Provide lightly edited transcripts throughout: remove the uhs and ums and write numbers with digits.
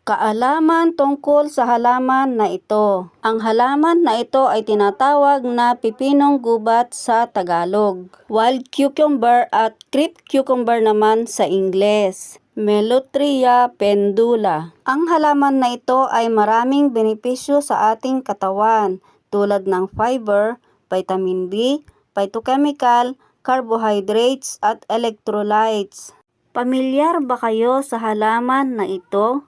Kaalaman tungkol sa halaman na ito. Ang halaman na ito ay tinatawag na pipinong gubat sa Tagalog, wild cucumber at creep cucumber naman sa Ingles, Melothria pendula. Ang halaman na ito ay maraming benepisyo sa ating katawan tulad ng fiber, vitamin B, phytochemical, carbohydrates at electrolytes. Pamilyar ba kayo sa halaman na ito?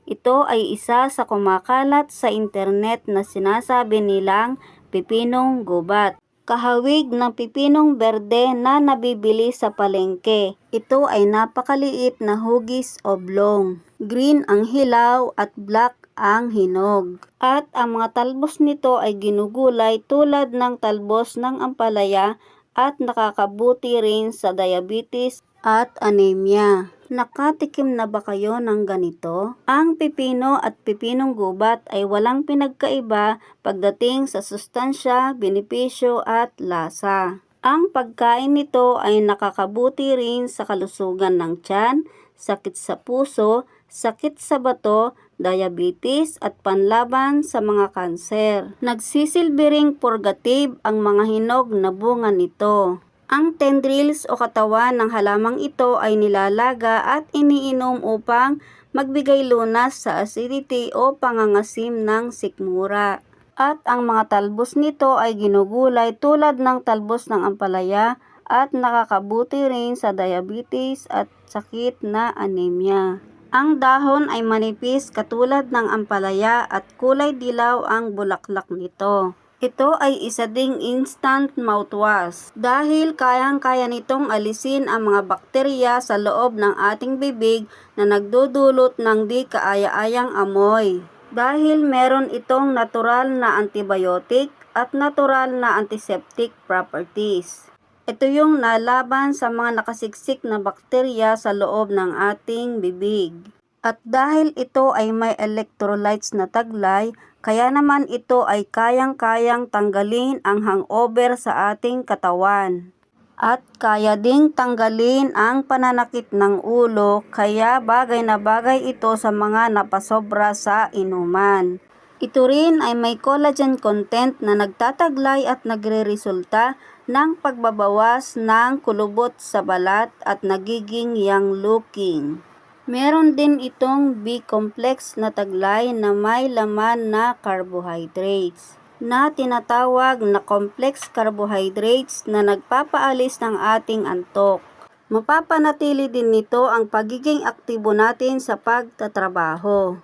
Ito ay isa sa kumakalat sa internet na sinasabi nilang pipinong gubat. Kahawig ng pipinong berde na nabibili sa palengke. Ito ay napakaliit na hugis oblong. Green ang hilaw at black ang hinog. At ang mga talbos nito ay ginugulay tulad ng talbos ng ampalaya at nakakabuti rin sa diabetes at anemia. Nakatikim na ba kayo ng ganito? Ang pipino at pipinong gubat ay walang pinagkaiba pagdating sa sustansya, benepisyo at lasa. Ang pagkain nito ay nakakabuti rin sa kalusugan ng tiyan, sakit sa puso, sakit sa bato, diabetes at panlaban sa mga kanser. Nagsisilbi ring purgative ang mga hinog na bunga nito. Ang tendrils o katawan ng halamang ito ay nilalaga at iniinom upang magbigay lunas sa acidity o pangangasim ng sikmura. At ang mga talbos nito ay ginugulay tulad ng talbos ng ampalaya at nakakabuti rin sa diabetes at sakit na anemia. Ang dahon ay manipis katulad ng ampalaya at kulay dilaw ang bulaklak nito. Ito ay isa ding instant mouthwash dahil kayang-kaya nitong alisin ang mga bakterya sa loob ng ating bibig na nagdudulot ng di kaaya-ayang amoy. Dahil meron itong natural na antibiotic at natural na antiseptic properties. Ito yung nalaban sa mga nakasiksik na bakterya sa loob ng ating bibig. At dahil ito ay may electrolytes na taglay, kaya naman ito ay kayang-kayang tanggalin ang hangover sa ating katawan. At kaya ding tanggalin ang pananakit ng ulo, kaya bagay na bagay ito sa mga napasobra sa inuman. Ito rin ay may collagen content na nagtataglay at nagreresulta ng pagbabawas ng kulubot sa balat at nagiging young looking. Meron din itong B-complex na taglay na may laman na carbohydrates na tinatawag na complex carbohydrates na nagpapaalis ng ating antok. Mapapanatili din nito ang pagiging aktibo natin sa pagtatrabaho.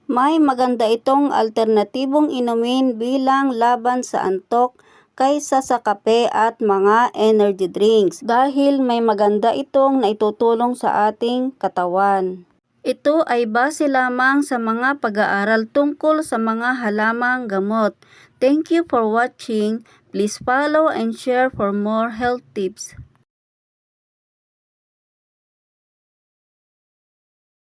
May maganda itong alternatibong inumin bilang laban sa antok kaysa sa kape at mga energy drinks dahil may maganda itong naitutulong sa ating katawan. Ito ay base lamang sa mga pag-aaral tungkol sa mga halamang gamot. Thank you for watching. Please follow and share for more health tips.